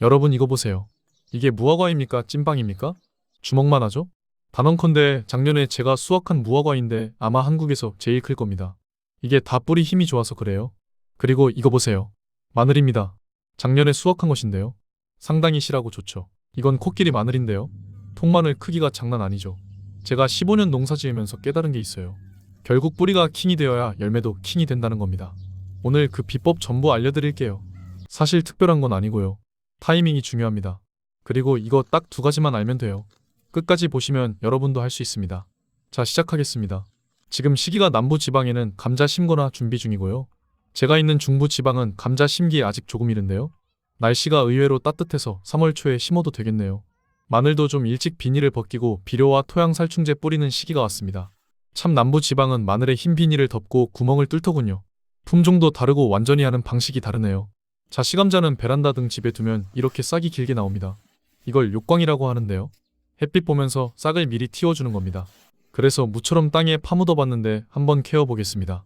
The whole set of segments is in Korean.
여러분 이거 보세요. 이게 무화과입니까? 찐빵입니까? 주먹만 하죠? 단언컨대 작년에 제가 수확한 무화과인데 아마 한국에서 제일 클 겁니다. 이게 다 뿌리 힘이 좋아서 그래요. 그리고 이거 보세요. 마늘입니다. 작년에 수확한 것인데요. 상당히 실하고 좋죠. 이건 코끼리 마늘인데요. 통마늘 크기가 장난 아니죠. 제가 15년 농사 지으면서 깨달은 게 있어요. 결국 뿌리가 킹이 되어야 열매도 킹이 된다는 겁니다. 오늘 그 비법 전부 알려드릴게요. 사실 특별한 건 아니고요. 타이밍이 중요합니다. 그리고 이거 딱 두 가지만 알면 돼요. 끝까지 보시면 여러분도 할 수 있습니다. 자, 시작하겠습니다. 지금 시기가 남부 지방에는 감자 심거나 준비 중이고요. 제가 있는 중부 지방은 감자 심기에 아직 조금 이른데요. 날씨가 의외로 따뜻해서 3월 초에 심어도 되겠네요. 마늘도 좀 일찍 비닐을 벗기고 비료와 토양 살충제 뿌리는 시기가 왔습니다. 참 남부 지방은 마늘에 흰 비닐을 덮고 구멍을 뚫더군요. 품종도 다르고 완전히 하는 방식이 다르네요. 자, 시감자는 베란다 등 집에 두면 이렇게 싹이 길게 나옵니다. 이걸 욕광이라고 하는데요. 햇빛 보면서 싹을 미리 틔워주는 겁니다. 그래서 무처럼 땅에 파묻어 봤는데 한번 캐어 보겠습니다.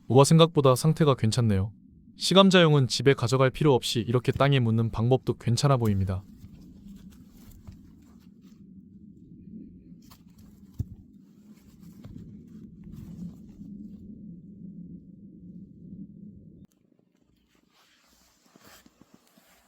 우와, 생각보다 상태가 괜찮네요. 시감자용은 집에 가져갈 필요 없이 이렇게 땅에 묻는 방법도 괜찮아 보입니다.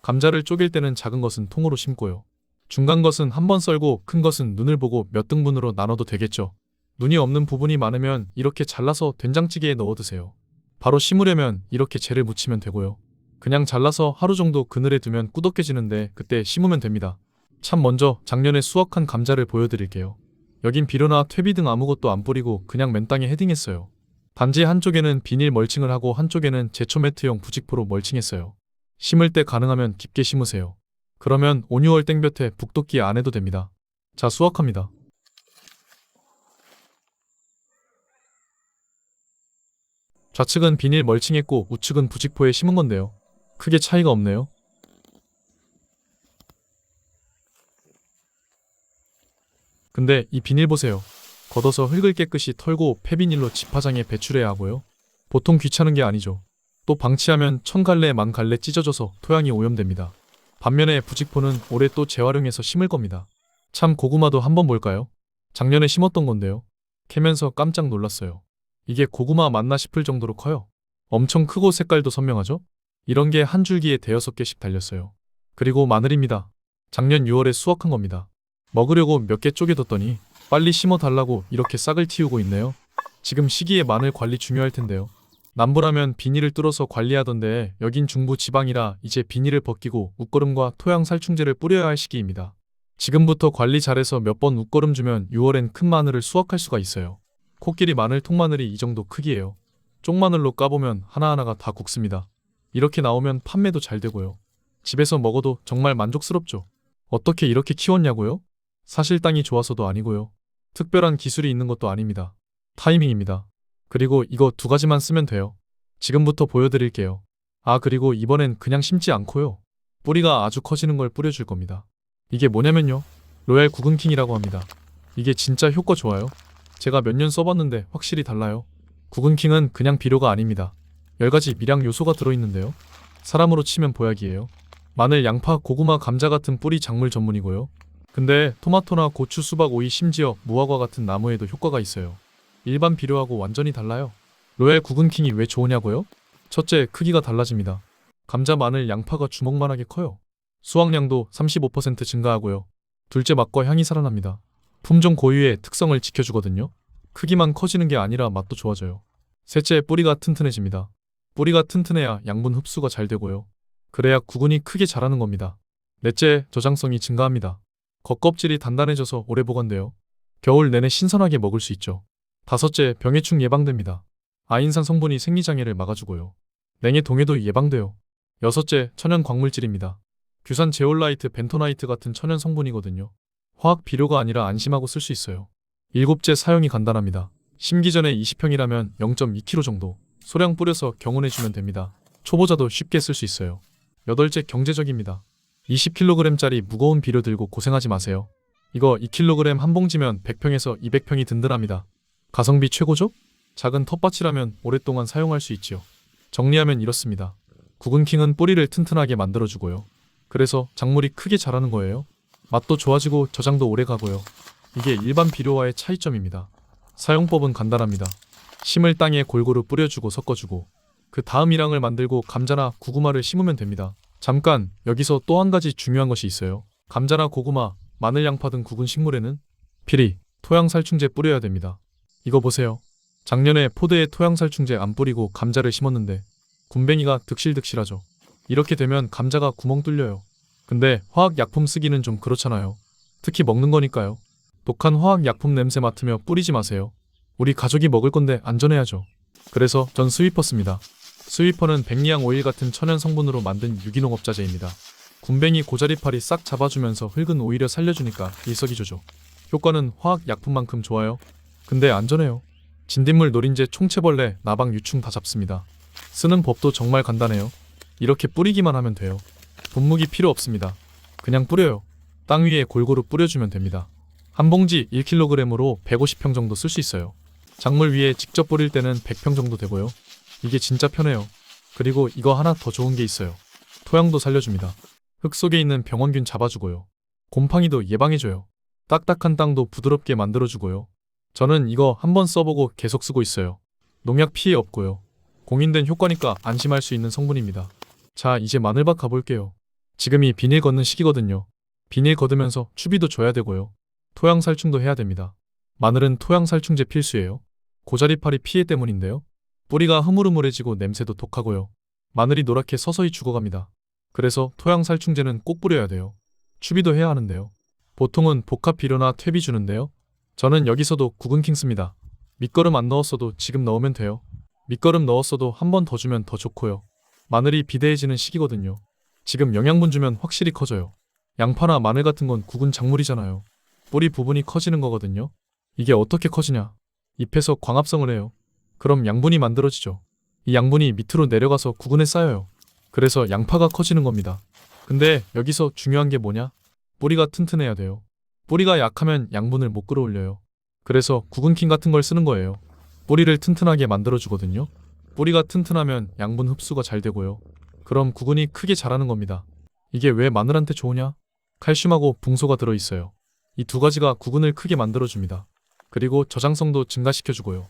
감자를 쪼갤 때는 작은 것은 통으로 심고요. 중간 것은 한번 썰고 큰 것은 눈을 보고 몇 등분으로 나눠도 되겠죠. 눈이 없는 부분이 많으면 이렇게 잘라서 된장찌개에 넣어 드세요. 바로 심으려면 이렇게 재를 묻히면 되고요. 그냥 잘라서 하루 정도 그늘에 두면 꾸덕해지는데 그때 심으면 됩니다. 참, 먼저 작년에 수확한 감자를 보여드릴게요. 여긴 비료나 퇴비 등 아무것도 안 뿌리고 그냥 맨 땅에 헤딩했어요. 단지 한쪽에는 비닐 멀칭을 하고 한쪽에는 제초 매트용 부직포로 멀칭했어요. 심을 때 가능하면 깊게 심으세요. 그러면 5, 6월 땡볕에 북돋기 안 해도 됩니다. 자, 수확합니다. 좌측은 비닐 멀칭했고 우측은 부직포에 심은 건데요. 크게 차이가 없네요. 근데 이 비닐 보세요. 걷어서 흙을 깨끗이 털고 폐비닐로 집화장에 배출해야 하고요. 보통 귀찮은 게 아니죠. 또 방치하면 1000갈래 10,000갈래 찢어져서 토양이 오염됩니다. 반면에 부직포는 올해 또 재활용해서 심을 겁니다. 참, 고구마도 한번 볼까요? 작년에 심었던 건데요. 캐면서 깜짝 놀랐어요. 이게 고구마 맞나 싶을 정도로 커요. 엄청 크고 색깔도 선명하죠? 이런 게 한 줄기에 대여섯 개씩 달렸어요. 그리고 마늘입니다. 작년 6월에 수확한 겁니다. 먹으려고 몇 개 쪼개뒀더니 빨리 심어 달라고 이렇게 싹을 틔우고 있네요. 지금 시기에 마늘 관리 중요할 텐데요. 남부라면 비닐을 뚫어서 관리하던데 여긴 중부 지방이라 이제 비닐을 벗기고 웃거름과 토양 살충제를 뿌려야 할 시기입니다. 지금부터 관리 잘해서 몇 번 웃거름 주면 6월엔 큰 마늘을 수확할 수가 있어요. 코끼리 마늘, 통마늘이 이 정도 크기예요. 쪽마늘로 까보면 하나하나가 다 굵습니다. 이렇게 나오면 판매도 잘 되고요. 집에서 먹어도 정말 만족스럽죠. 어떻게 이렇게 키웠냐고요? 사실 땅이 좋아서도 아니고요. 특별한 기술이 있는 것도 아닙니다. 타이밍입니다. 그리고 이거 두 가지만 쓰면 돼요. 지금부터 보여드릴게요. 아, 그리고 이번엔 그냥 심지 않고요. 뿌리가 아주 커지는 걸 뿌려줄 겁니다. 이게 뭐냐면요. 로얄 구근킹이라고 합니다. 이게 진짜 효과 좋아요. 제가 몇 년 써봤는데 확실히 달라요. 구근킹은 그냥 비료가 아닙니다. 10가지 미량 요소가 들어있는데요. 사람으로 치면 보약이에요. 마늘, 양파, 고구마, 감자 같은 뿌리 작물 전문이고요. 근데 토마토나 고추, 수박, 오이, 심지어 무화과 같은 나무에도 효과가 있어요. 일반 비료하고 완전히 달라요. 로얄 구근킹이 왜 좋으냐고요? 첫째, 크기가 달라집니다. 감자, 마늘, 양파가 주먹만하게 커요. 수확량도 35% 증가하고요. 둘째, 맛과 향이 살아납니다. 품종 고유의 특성을 지켜주거든요. 크기만 커지는 게 아니라 맛도 좋아져요. 셋째, 뿌리가 튼튼해집니다. 뿌리가 튼튼해야 양분 흡수가 잘 되고요. 그래야 구근이 크게 자라는 겁니다. 넷째, 저장성이 증가합니다. 겉껍질이 단단해져서 오래 보관돼요. 겨울 내내 신선하게 먹을 수 있죠. 다섯째, 병해충 예방됩니다. 아인산 성분이 생리장애를 막아주고요. 냉해 동해도 예방돼요. 여섯째, 천연 광물질입니다. 규산 제올라이트, 벤토나이트 같은 천연 성분이거든요. 화학 비료가 아니라 안심하고 쓸 수 있어요. 일곱째, 사용이 간단합니다. 심기 전에 20평이라면 0.2kg 정도 소량 뿌려서 경운해주면 됩니다. 초보자도 쉽게 쓸 수 있어요. 여덟째, 경제적입니다. 20kg짜리 무거운 비료 들고 고생하지 마세요. 이거 2kg 한 봉지면 100평에서 200평이 든든합니다. 가성비 최고죠? 작은 텃밭이라면 오랫동안 사용할 수 있지요. 정리하면 이렇습니다. 구근킹은 뿌리를 튼튼하게 만들어주고요. 그래서 작물이 크게 자라는 거예요. 맛도 좋아지고 저장도 오래 가고요. 이게 일반 비료와의 차이점입니다. 사용법은 간단합니다. 심을 땅에 골고루 뿌려주고 섞어주고 그 다음 일항을 만들고 감자나 고구마를 심으면 됩니다. 잠깐 여기서 또 한 가지 중요한 것이 있어요. 감자나 고구마, 마늘, 양파 등 구근 식물에는 필히 토양살충제 뿌려야 됩니다. 이거 보세요. 작년에 포대에 토양살충제 안 뿌리고 감자를 심었는데 군뱅이가 득실득실하죠. 이렇게 되면 감자가 구멍 뚫려요. 근데 화학약품 쓰기는 좀 그렇잖아요. 특히 먹는 거니까요. 독한 화학약품 냄새 맡으며 뿌리지 마세요. 우리 가족이 먹을 건데 안전해야죠. 그래서 전 스위퍼 씁니다. 스위퍼는 백리향 오일 같은 천연 성분으로 만든 유기농업자재입니다. 군뱅이 고자리파리 싹 잡아주면서 흙은 오히려 살려주니까 일석이조죠. 효과는 화학약품만큼 좋아요. 근데 안전해요. 진딧물, 노린재, 총채벌레, 나방, 유충 다 잡습니다. 쓰는 법도 정말 간단해요. 이렇게 뿌리기만 하면 돼요. 분무기 필요 없습니다. 그냥 뿌려요. 땅 위에 골고루 뿌려주면 됩니다. 한 봉지 1kg으로 150평 정도 쓸 수 있어요. 작물 위에 직접 뿌릴 때는 100평 정도 되고요. 이게 진짜 편해요. 그리고 이거 하나 더 좋은 게 있어요. 토양도 살려줍니다. 흙 속에 있는 병원균 잡아주고요. 곰팡이도 예방해줘요. 딱딱한 땅도 부드럽게 만들어주고요. 저는 이거 한번 써보고 계속 쓰고 있어요. 농약 피해 없고요. 공인된 효과니까 안심할 수 있는 성분입니다. 자, 이제 마늘밭 가볼게요. 지금이 비닐 걷는 시기거든요. 비닐 걷으면서 추비도 줘야 되고요. 토양 살충도 해야 됩니다. 마늘은 토양 살충제 필수예요. 고자리파리 피해 때문인데요. 뿌리가 흐물흐물해지고 냄새도 독하고요. 마늘이 노랗게 서서히 죽어갑니다. 그래서 토양 살충제는 꼭 뿌려야 돼요. 추비도 해야 하는데요. 보통은 복합 비료나 퇴비 주는데요. 저는 여기서도 구근킹 씁니다. 밑거름 안 넣었어도 지금 넣으면 돼요. 밑거름 넣었어도 한 번 더 주면 더 좋고요. 마늘이 비대해지는 시기거든요. 지금 영양분 주면 확실히 커져요. 양파나 마늘 같은 건 구근 작물이잖아요. 뿌리 부분이 커지는 거거든요. 이게 어떻게 커지냐? 잎에서 광합성을 해요. 그럼 양분이 만들어지죠. 이 양분이 밑으로 내려가서 구근에 쌓여요. 그래서 양파가 커지는 겁니다. 근데 여기서 중요한 게 뭐냐? 뿌리가 튼튼해야 돼요. 뿌리가 약하면 양분을 못 끌어올려요. 그래서 구근킹 같은 걸 쓰는 거예요. 뿌리를 튼튼하게 만들어주거든요. 뿌리가 튼튼하면 양분 흡수가 잘 되고요. 그럼 구근이 크게 자라는 겁니다. 이게 왜 마늘한테 좋으냐? 칼슘하고 붕소가 들어있어요. 이 두 가지가 구근을 크게 만들어줍니다. 그리고 저장성도 증가시켜주고요.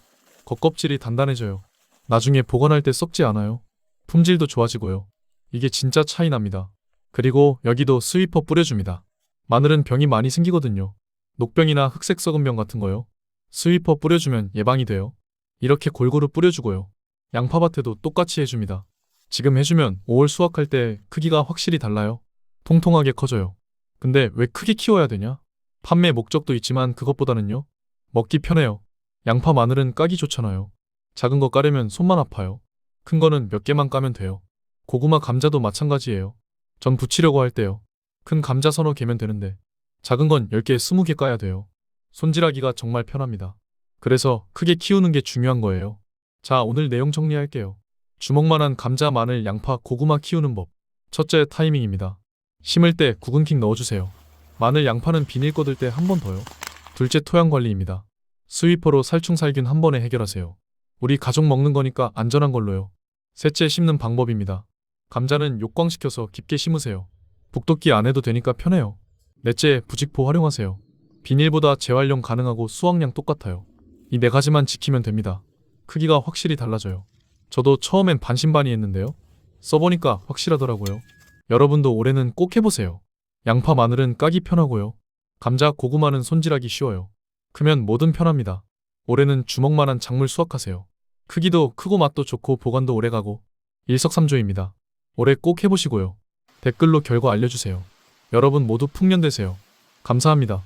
겉껍질이 단단해져요. 나중에 보관할 때 썩지 않아요. 품질도 좋아지고요. 이게 진짜 차이 납니다. 그리고 여기도 스위퍼 뿌려줍니다. 마늘은 병이 많이 생기거든요. 녹병이나 흑색 썩은 병 같은 거요. 스위퍼 뿌려주면 예방이 돼요. 이렇게 골고루 뿌려주고요. 양파밭에도 똑같이 해줍니다. 지금 해주면 5월 수확할 때 크기가 확실히 달라요. 통통하게 커져요. 근데 왜 크게 키워야 되냐? 판매 목적도 있지만 그것보다는요. 먹기 편해요. 양파, 마늘은 까기 좋잖아요. 작은 거 까려면 손만 아파요. 큰 거는 몇 개만 까면 돼요. 고구마, 감자도 마찬가지예요. 전 부치려고 할 때요. 큰 감자 서너 개면 되는데 작은 건 10개, 20개 까야 돼요. 손질하기가 정말 편합니다. 그래서 크게 키우는 게 중요한 거예요. 자, 오늘 내용 정리할게요. 주먹만한 감자, 마늘, 양파, 고구마 키우는 법. 첫째, 타이밍입니다. 심을 때 구근킹 넣어주세요. 마늘, 양파는 비닐 꽂을 때 한 번 더요. 둘째, 토양 관리입니다. 스위퍼로 살충살균 한 번에 해결하세요. 우리 가족 먹는 거니까 안전한 걸로요. 셋째, 심는 방법입니다. 감자는 욕광시켜서 깊게 심으세요. 북돋기 안 해도 되니까 편해요. 넷째, 부직포 활용하세요. 비닐보다 재활용 가능하고 수확량 똑같아요. 이 네 가지만 지키면 됩니다. 크기가 확실히 달라져요. 저도 처음엔 반신반의했는데요. 써보니까 확실하더라고요. 여러분도 올해는 꼭 해보세요. 양파, 마늘은 까기 편하고요. 감자, 고구마는 손질하기 쉬워요. 크면 뭐든 편합니다. 올해는 주먹만한 작물 수확하세요. 크기도 크고 맛도 좋고 보관도 오래가고 일석삼조입니다. 올해 꼭 해보시고요. 댓글로 결과 알려주세요. 여러분 모두 풍년 되세요. 감사합니다.